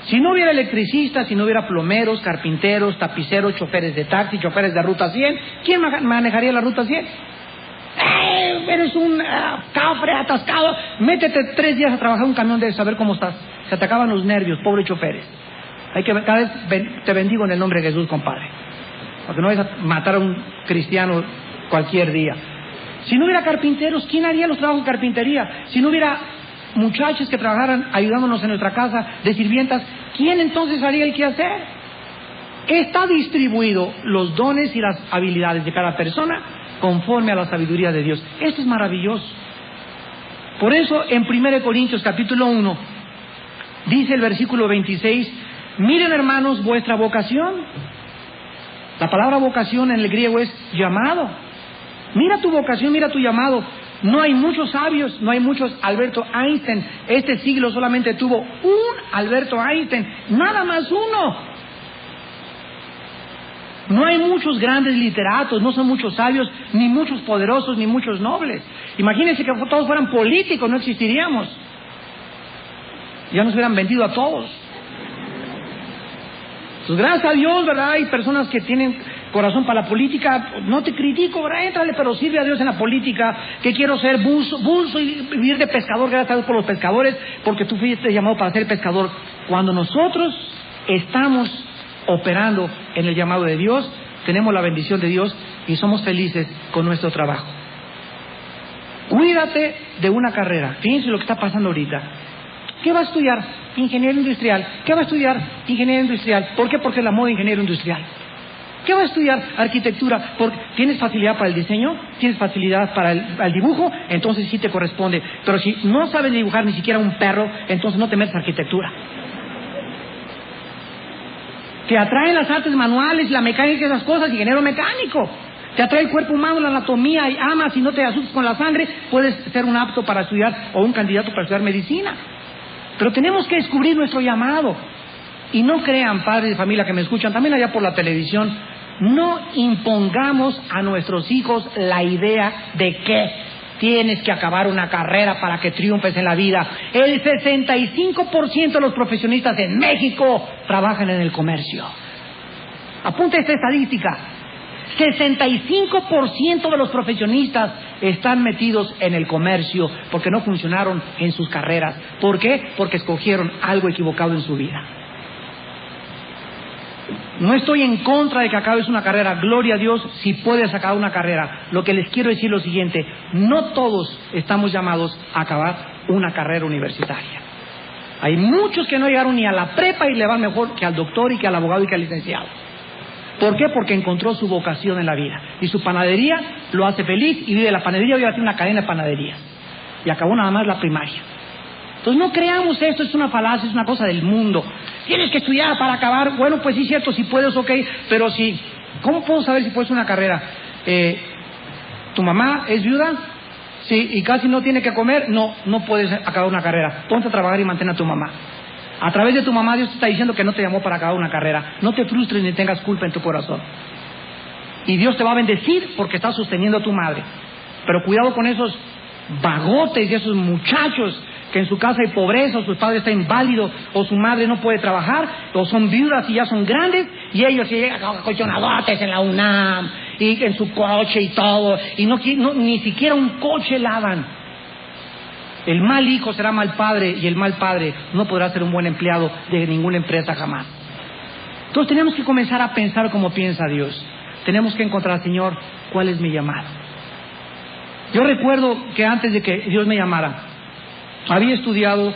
Si no hubiera electricistas, si no hubiera plomeros, carpinteros, tapiceros, choferes de taxi, choferes de ruta 100, ¿quién manejaría la ruta 100? Eres un cafre atascado, métete 3 días a trabajar un camión de eso, a ver cómo estás. Se te acaban los nervios, pobres choferes. Cada vez te bendigo en el nombre de Jesús, compadre, porque no vayas a matar a un cristiano cualquier día. Si no hubiera carpinteros, ¿quién haría los trabajos de carpintería? Si no hubiera muchachos que trabajaran ayudándonos en nuestra casa de sirvientas, ¿quién entonces haría el quehacer? Está distribuido los dones y las habilidades de cada persona conforme a la sabiduría de Dios. Esto es maravilloso. Por eso en 1 Corintios capítulo 1 Dice el versículo 26, miren hermanos vuestra vocación. La palabra vocación en el griego es llamado. Mira tu vocación, mira tu llamado. No hay muchos sabios, no hay muchos Alberto Einstein. Este siglo solamente tuvo un Alberto Einstein, nada más uno. No hay muchos grandes literatos, no son muchos sabios, ni muchos poderosos, ni muchos nobles. Imagínense que todos fueran políticos, no existiríamos. Ya nos hubieran vendido a todos. Pues gracias a Dios, ¿verdad? Hay personas que tienen corazón para la política. No te critico, ¿verdad? Éntrale, pero sirve a Dios en la política. Que quiero ser buzo y vivir de pescador. Gracias a Dios por los pescadores, porque tú fuiste llamado para ser pescador. Cuando nosotros estamos operando en el llamado de Dios, tenemos la bendición de Dios y somos felices con nuestro trabajo. Cuídate de una carrera. Fíjense lo que está pasando ahorita. ¿Qué va a estudiar? Ingeniero industrial. ¿Qué va a estudiar? Ingeniero industrial. ¿Por qué? Porque es la moda ingeniero industrial. ¿Qué va a estudiar? Arquitectura. Porque ¿tienes facilidad para el diseño? ¿Tienes facilidad para el dibujo? Entonces sí te corresponde. Pero si no sabes dibujar ni siquiera un perro, entonces no te metes a arquitectura. Te atraen las artes manuales, la mecánica y esas cosas, ingeniero mecánico. Te atrae el cuerpo humano, la anatomía, y amas y no te asustas con la sangre, puedes ser un apto para estudiar o un candidato para estudiar medicina. Pero tenemos que descubrir nuestro llamado. Y no crean, padres de familia que me escuchan, también allá por la televisión, no impongamos a nuestros hijos la idea de que tienes que acabar una carrera para que triunfes en la vida. El 65% de los profesionistas en México trabajan en el comercio. Apunta esta estadística. 65% de los profesionistas están metidos en el comercio porque no funcionaron en sus carreras. ¿Por qué? Porque escogieron algo equivocado en su vida. No estoy en contra de que acabes una carrera, gloria a Dios si puedes acabar una carrera. Lo que les quiero decir es lo siguiente: no todos estamos llamados a acabar una carrera universitaria. Hay muchos que no llegaron ni a la prepa y le van mejor que al doctor y que al abogado y que al licenciado. ¿Por qué? Porque encontró su vocación en la vida. Y su panadería lo hace feliz y vive de la panadería. Hoy hace una cadena de panaderías. Y acabó nada más la primaria. Entonces no creamos esto, es una falacia, es una cosa del mundo. Tienes que estudiar para acabar. Bueno, pues sí, cierto, si puedes, ok. Pero si, ¿cómo puedo saber si puedes una carrera? ¿Tu mamá es viuda? Sí, y casi no tiene que comer. No puedes acabar una carrera. Ponte a trabajar y mantén a tu mamá. A través de tu mamá Dios te está diciendo que no te llamó para acabar una carrera. No te frustres ni tengas culpa en tu corazón. Y Dios te va a bendecir porque estás sosteniendo a tu madre. Pero cuidado con esos vagotes y esos muchachos que en su casa hay pobreza, o su padre está inválido, o su madre no puede trabajar, o son viudas y ya son grandes, y ellos llegan colchonadotes en la UNAM, y en su coche y todo, y ni siquiera un coche lavan. El mal hijo será mal padre, y el mal padre no podrá ser un buen empleado de ninguna empresa jamás. Entonces tenemos que comenzar a pensar como piensa Dios. Tenemos que encontrar, Señor, ¿cuál es mi llamado? Yo recuerdo que antes de que Dios me llamara, había estudiado,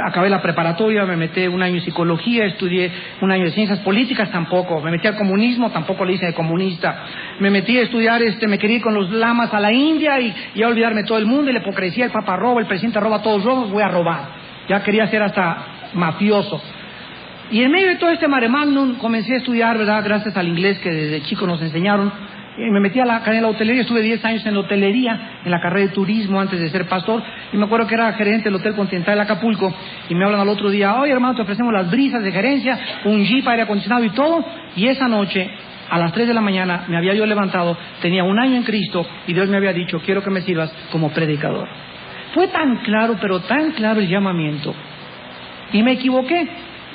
acabé la preparatoria, me metí un año en psicología, estudié un año de ciencias políticas, tampoco. Me metí al comunismo, tampoco le hice de comunista. Me metí a estudiar, me quería ir con los lamas a la India y a olvidarme todo el mundo, y la hipocresía, el papa roba, el presidente roba, todos robamos, voy a robar. Ya quería ser hasta mafioso. Y en medio de todo este mare magnum comencé a estudiar, ¿verdad? Gracias al inglés que desde chico nos enseñaron. Me metí a la carrera de la hotelería, estuve 10 años en la hotelería, en la carrera de turismo antes de ser pastor, y me acuerdo que era gerente del Hotel Continental de Acapulco, y me hablan al otro día: oye hermano, te ofrecemos las brisas de gerencia, un jeep, aire acondicionado y todo. Y esa noche, a las 3 de la mañana, me había yo levantado, tenía un año en Cristo, y Dios me había dicho: quiero que me sirvas como predicador. Fue tan claro, pero tan claro el llamamiento, y me equivoqué,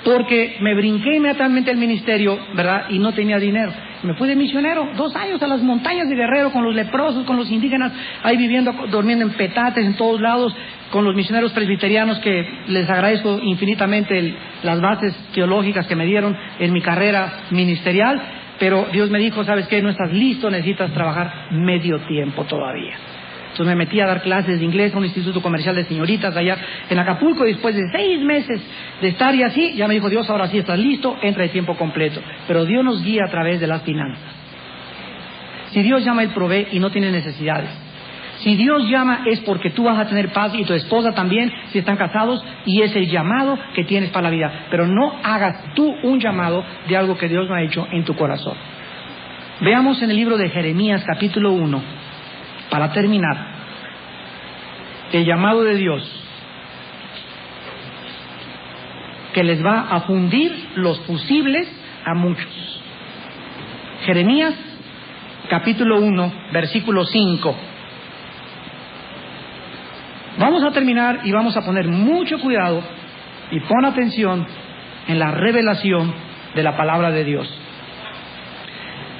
porque me brinqué inmediatamente al ministerio, ¿verdad? Y no tenía dinero. Me fui de misionero 2 años a las montañas de Guerrero con los leprosos, con los indígenas, ahí viviendo, durmiendo en petates en todos lados, con los misioneros presbiterianos, que les agradezco infinitamente las bases teológicas que me dieron en mi carrera ministerial. Pero Dios me dijo: ¿sabes qué? No estás listo, necesitas trabajar medio tiempo todavía. Entonces me metí a dar clases de inglés a un instituto comercial de señoritas allá en Acapulco, y después de 6 meses de estar y así, ya me dijo Dios: ahora sí estás listo, entra de tiempo completo. Pero Dios nos guía a través de las finanzas. Si Dios llama, Él provee y no tiene necesidades. Si Dios llama es porque tú vas a tener paz y tu esposa también, si están casados, y es el llamado que tienes para la vida. Pero no hagas tú un llamado de algo que Dios no ha hecho en tu corazón. Veamos en el libro de Jeremías capítulo 1, para terminar, el llamado de Dios que les va a fundir los fusibles a muchos. Jeremías capítulo 1, versículo 5. Vamos a terminar y vamos a poner mucho cuidado y pon atención en la revelación de la palabra de Dios.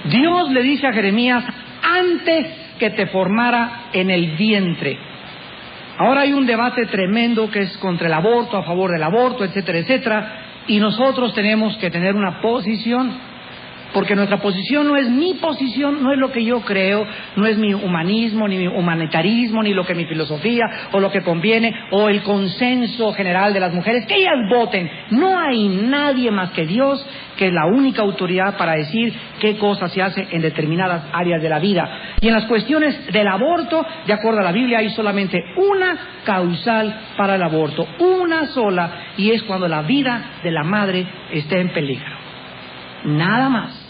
Dios le dice a Jeremías antes que te formara en el vientre. Ahora hay un debate tremendo que es contra el aborto, a favor del aborto, etcétera, etcétera, y nosotros tenemos que tener una posición. Porque nuestra posición no es mi posición, no es lo que yo creo, no es mi humanismo, ni mi humanitarismo, ni lo que mi filosofía, o lo que conviene, o el consenso general de las mujeres, que ellas voten. No hay nadie más que Dios, que es la única autoridad para decir qué cosa se hace en determinadas áreas de la vida. Y en las cuestiones del aborto, de acuerdo a la Biblia, hay solamente una causal para el aborto, una sola, y es cuando la vida de la madre esté en peligro. Nada más.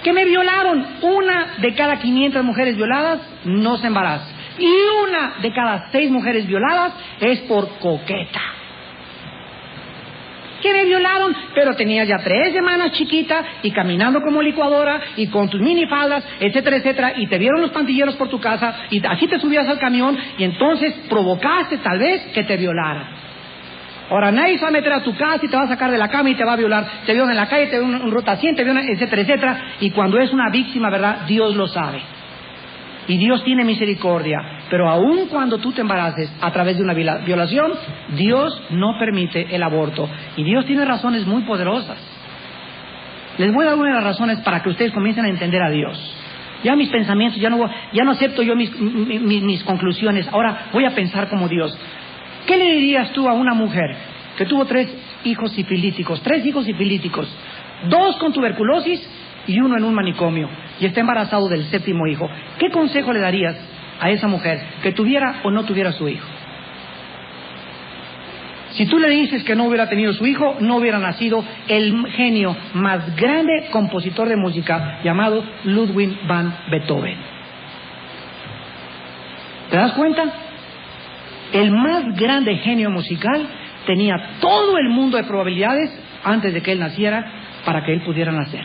Que me violaron. 1 de cada 500 mujeres violadas no se embaraza. Y 1 de cada 6 mujeres violadas es por coqueta. Que me violaron, pero tenías ya 3 semanas chiquita y caminando como licuadora y con tus minifaldas, etcétera, etcétera, y te vieron los pandilleros por tu casa y así te subías al camión y entonces provocaste tal vez que te violaran. Ahora nadie se va a meter a tu casa y te va a sacar de la cama y te va a violar. Te vio en la calle, te vio en ruta 100, te vio etcétera, etcétera. Y cuando es una víctima, ¿verdad? Dios lo sabe. Y Dios tiene misericordia. Pero aun cuando tú te embaraces a través de una violación, Dios no permite el aborto. Y Dios tiene razones muy poderosas. Les voy a dar una de las razones para que ustedes comiencen a entender a Dios. Ya mis pensamientos, ya no acepto yo mis conclusiones. Ahora voy a pensar como Dios. ¿Qué le dirías tú a una mujer que tuvo 3 hijos sifilíticos, 2 con tuberculosis y 1 en un manicomio, y está embarazado del 7º hijo? ¿Qué consejo le darías a esa mujer que tuviera o no tuviera su hijo? Si tú le dices que no hubiera tenido su hijo, no hubiera nacido el genio más grande compositor de música llamado Ludwig van Beethoven. ¿Te das cuenta? El más grande genio musical tenía todo el mundo de probabilidades antes de que él naciera para que él pudiera nacer.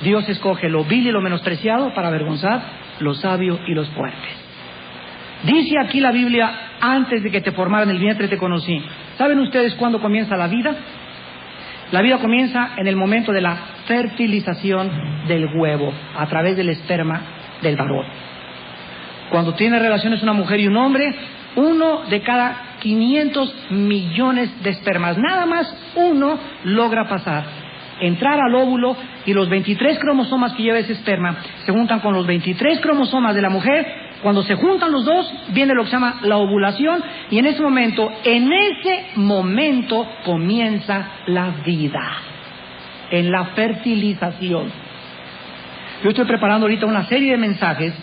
Dios escoge lo vil y lo menospreciado para avergonzar lo sabio y los fuertes. Dice aquí la Biblia, antes de que te formara en el vientre te conocí. ¿Saben ustedes cuándo comienza la vida? La vida comienza en el momento de la fertilización del huevo a través del esperma del varón. Cuando tiene relaciones una mujer y un hombre, 1 de cada 500 millones de espermas, nada más 1 logra pasar, entrar al óvulo, y los 23 cromosomas que lleva ese esperma se juntan con los 23 cromosomas de la mujer. Cuando se juntan los dos, viene lo que se llama la ovulación, y en ese momento comienza la vida, en la fertilización. Yo estoy preparando ahorita una serie de mensajes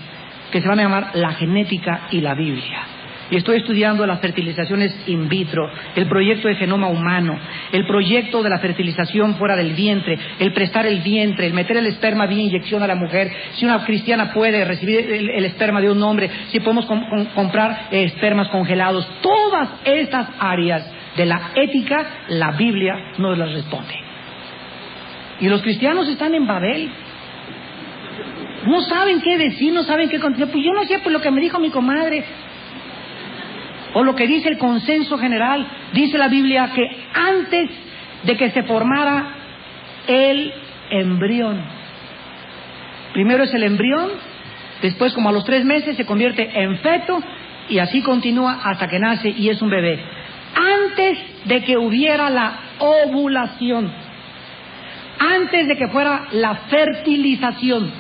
que se van a llamar La genética y la Biblia. Y estoy estudiando las fertilizaciones in vitro, el proyecto de genoma humano, el proyecto de la fertilización fuera del vientre, el prestar el vientre, el meter el esperma vía inyección a la mujer, si una cristiana puede recibir el esperma de un hombre, si podemos comprar espermas congelados. Todas estas áreas de la ética, la Biblia nos las responde. Y los cristianos están en Babel. No saben qué decir, no saben qué contestar. Pues yo no sé, pues lo que me dijo mi comadre. O lo que dice el consenso general. Dice la Biblia que antes de que se formara el embrión, primero es el embrión, después como a los 3 meses se convierte en feto, y así continúa hasta que nace y es un bebé. Antes de que hubiera la ovulación, antes de que fuera la fertilización,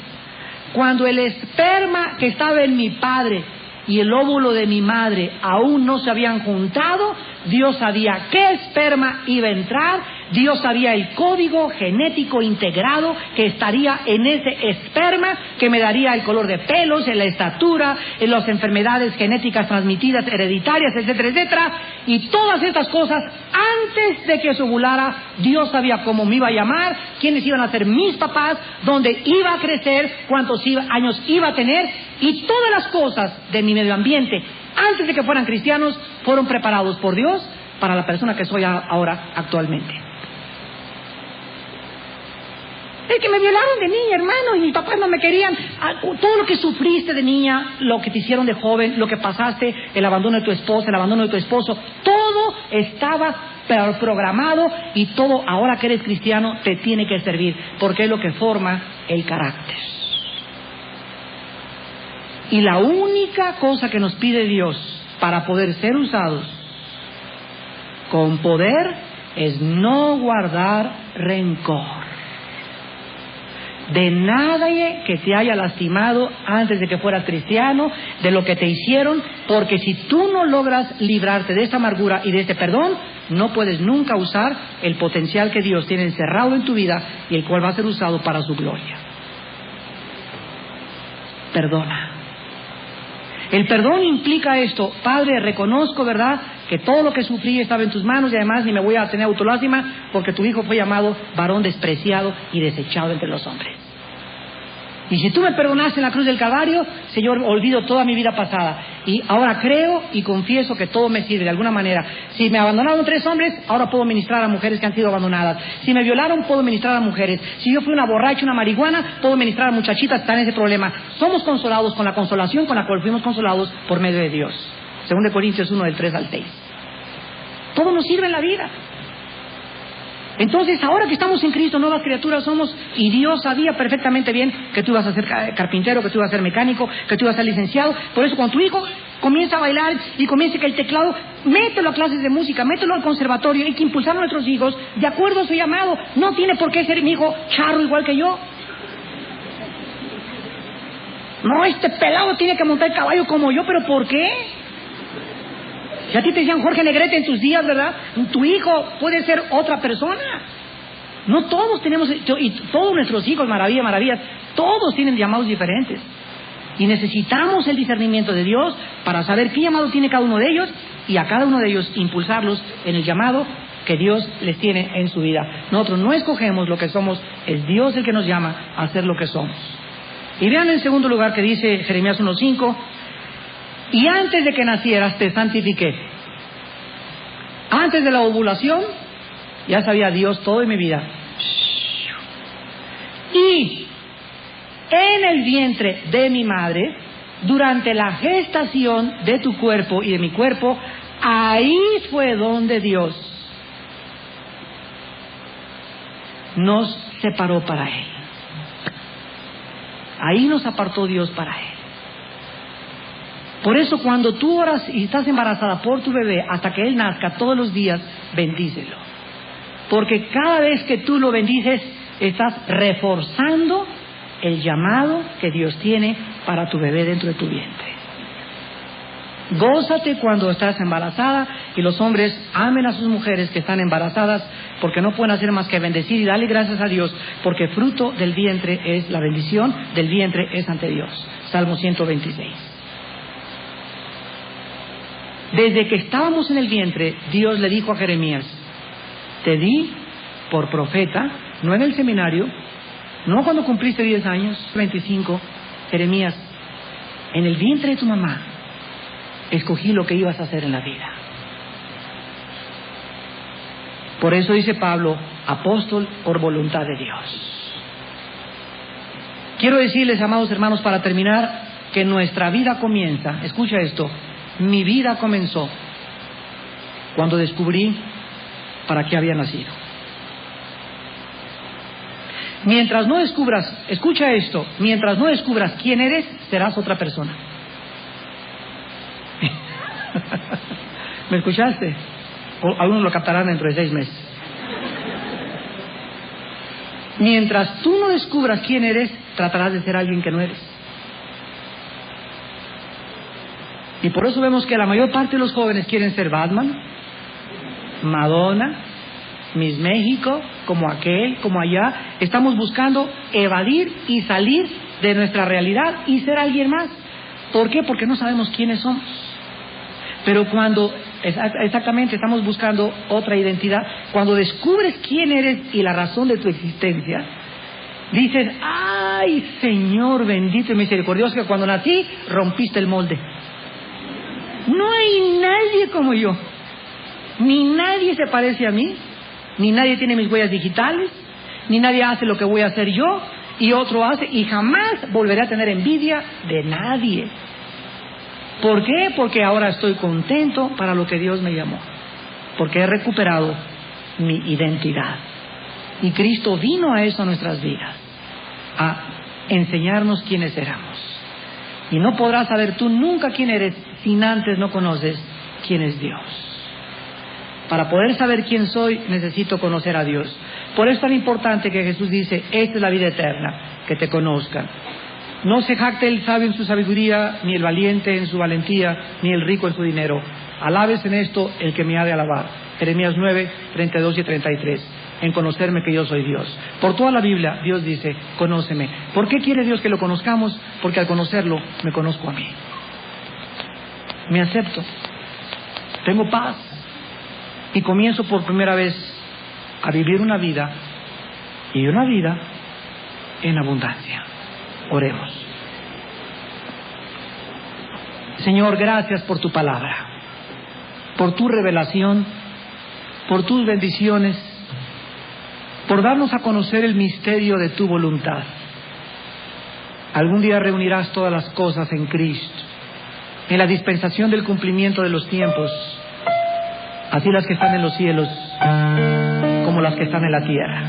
cuando el esperma que estaba en mi padre y el óvulo de mi madre aún no se habían juntado, Dios sabía qué esperma iba a entrar Dios sabía el código genético integrado que estaría en ese esperma, que me daría el color de pelos, la estatura, las enfermedades genéticas transmitidas, hereditarias, etcétera, etcétera. Y todas estas cosas, antes de que se ovulara, Dios sabía cómo me iba a llamar, quiénes iban a ser mis papás, dónde iba a crecer, cuántos años iba a tener, y todas las cosas de mi medio ambiente, antes de que fueran cristianos, fueron preparados por Dios para la persona que soy ahora actualmente. Es que me violaron de niña, hermano, y mis papás no me querían. Todo lo que sufriste de niña, lo que te hicieron de joven, lo que pasaste, el abandono de tu esposa, el abandono de tu esposo, todo estaba programado, y todo, ahora que eres cristiano, te tiene que servir, porque es lo que forma el carácter. Y la única cosa que nos pide Dios para poder ser usados con poder es no guardar rencor de nadie que te haya lastimado antes de que fueras cristiano, de lo que te hicieron, porque si tú no logras librarte de esta amargura y de este perdón, no puedes nunca usar el potencial que Dios tiene encerrado en tu vida y el cual va a ser usado para su gloria. Perdona. El perdón implica esto: Padre, reconozco, ¿verdad?, que todo lo que sufrí estaba en tus manos, y además ni me voy a tener autolástima, porque tu hijo fue llamado varón despreciado y desechado entre los hombres. Y si tú me perdonaste en la cruz del Calvario, Señor, olvido toda mi vida pasada, y ahora creo y confieso que todo me sirve de alguna manera. Si me abandonaron 3 hombres, ahora puedo ministrar a mujeres que han sido abandonadas. Si me violaron, puedo ministrar a mujeres. Si yo fui una borracha, una marihuana, puedo ministrar a muchachitas que están en ese problema. Somos consolados con la consolación con la cual fuimos consolados por medio de Dios. 2 Corintios 1, del 3 al 6. Todo nos sirve en la vida. Entonces, ahora que estamos en Cristo, nuevas criaturas somos, y Dios sabía perfectamente bien que tú ibas a ser carpintero, que tú ibas a ser mecánico, que tú ibas a ser licenciado. Por eso, cuando tu hijo comienza a bailar y comienza que el teclado, mételo a clases de música, mételo al conservatorio. Hay que impulsar a nuestros hijos de acuerdo a su llamado. No tiene por qué ser mi hijo charro igual que yo. No, este pelado tiene que montar el caballo como yo, ¿pero por qué? Si a ti te decían Jorge Negrete en tus días, ¿verdad? Tu hijo puede ser otra persona. No todos tenemos, y todos nuestros hijos, maravillas, todos tienen llamados diferentes. Y necesitamos el discernimiento de Dios para saber qué llamado tiene cada uno de ellos, y a cada uno de ellos impulsarlos en el llamado que Dios les tiene en su vida. Nosotros no escogemos lo que somos, es Dios el que nos llama a ser lo que somos. Y vean en segundo lugar que dice Jeremías 1:5: y antes de que nacieras te santifiqué. Antes de la ovulación ya sabía Dios todo en mi vida. Y en el vientre de mi madre, durante la gestación de tu cuerpo y de mi cuerpo, ahí fue donde Dios nos separó para Él. Ahí nos apartó Dios para Él. Por eso, cuando tú oras y estás embarazada por tu bebé hasta que él nazca, todos los días bendícelo. Porque cada vez que tú lo bendices, estás reforzando el llamado que Dios tiene para tu bebé dentro de tu vientre. Gózate cuando estás embarazada, y los hombres amen a sus mujeres que están embarazadas, porque no pueden hacer más que bendecir y darle gracias a Dios, porque fruto del vientre es la bendición, del vientre es ante Dios. Salmo 126. Desde que estábamos en el vientre, Dios le dijo a Jeremías: te di por profeta, no en el seminario, no cuando cumpliste 10 años, 25, Jeremías, en el vientre de tu mamá, escogí lo que ibas a hacer en la vida. Por eso dice Pablo, apóstol por voluntad de Dios. Quiero decirles, amados hermanos, para terminar, que nuestra vida comienza, escucha esto, mi vida comenzó cuando descubrí para qué había nacido. Mientras no descubras, escucha esto, mientras no descubras quién eres, serás otra persona. ¿Me escuchaste? O algunos lo captarán dentro de 6 meses. Mientras tú no descubras quién eres, tratarás de ser alguien que no eres. Y por eso vemos que la mayor parte de los jóvenes quieren ser Batman, Madonna, Miss México, como aquel, como allá. Estamos buscando evadir y salir de nuestra realidad y ser alguien más. ¿Por qué? Porque no sabemos quiénes somos. Pero cuando exactamente estamos buscando otra identidad, cuando descubres quién eres y la razón de tu existencia, dices: ¡ay, Señor bendito y misericordioso, que cuando nací rompiste el molde! No hay nadie como yo, ni nadie se parece a mí, ni nadie tiene mis huellas digitales, ni nadie hace lo que voy a hacer yo, y otro hace, y jamás volveré a tener envidia de nadie. ¿Por qué? Porque ahora estoy contento para lo que Dios me llamó, porque he recuperado mi identidad. Y Cristo vino a eso a nuestras vidas, a enseñarnos quiénes éramos. Y no podrás saber tú nunca quién eres si antes no conoces quién es Dios. Para poder saber quién soy, necesito conocer a Dios. Por eso es tan importante que Jesús dice: esta es la vida eterna, que te conozcan. No se jacte el sabio en su sabiduría, ni el valiente en su valentía, ni el rico en su dinero. Alabes en esto el que me ha de alabar. Jeremías 9, 32 y 33. En conocerme que yo soy Dios. Por toda la Biblia Dios dice: conóceme. ¿Por qué quiere Dios que lo conozcamos? Porque al conocerlo me conozco a mí. Me acepto. Tengo paz. Y comienzo por primera vez a vivir una vida, y una vida en abundancia. Oremos. Señor, gracias por tu palabra, por tu revelación, por tus bendiciones, por darnos a conocer el misterio de tu voluntad. Algún día reunirás todas las cosas en Cristo, en la dispensación del cumplimiento de los tiempos, así las que están en los cielos como las que están en la tierra.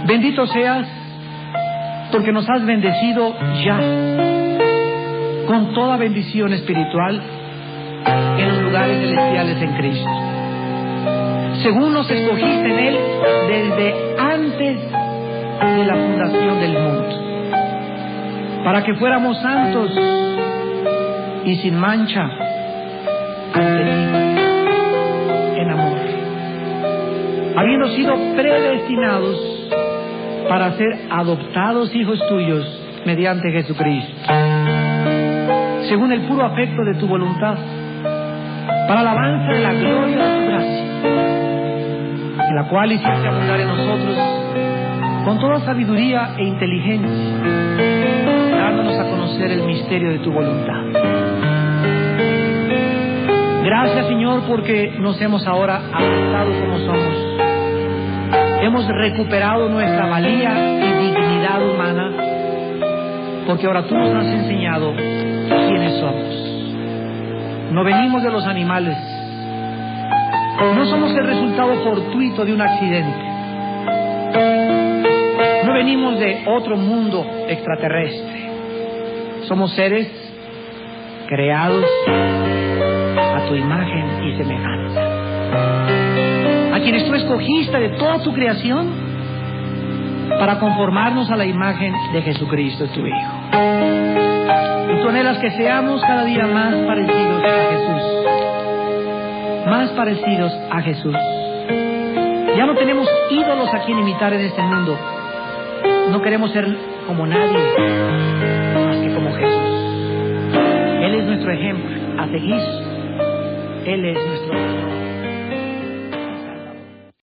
Bendito seas, porque nos has bendecido ya con toda bendición espiritual en los lugares celestiales en Cristo, según nos escogiste en Él desde antes de la fundación del mundo, para que fuéramos santos y sin mancha ante ti en amor, habiendo sido predestinados para ser adoptados hijos tuyos mediante Jesucristo, según el puro afecto de tu voluntad, para alabanza de la gloria de tu gracia, en la cual hiciste abundar en nosotros con toda sabiduría e inteligencia, dándonos a conocer el misterio de tu voluntad. Gracias, Señor, porque nos hemos ahora aceptado como somos. Hemos recuperado nuestra valía y dignidad humana, porque ahora tú nos has enseñado quiénes somos. No venimos de los animales, no somos el resultado fortuito de un accidente, no venimos de otro mundo extraterrestre. Somos seres creados a tu imagen y semejanza, a quienes tú escogiste de toda tu creación para conformarnos a la imagen de Jesucristo, tu Hijo. Y tú anhelas que seamos cada día más parecidos a Jesús, más parecidos a Jesús. Ya no tenemos ídolos a quien imitar en este mundo. No queremos ser como nadie más que como Jesús. Él es nuestro ejemplo a seguir. Él es nuestro Dios.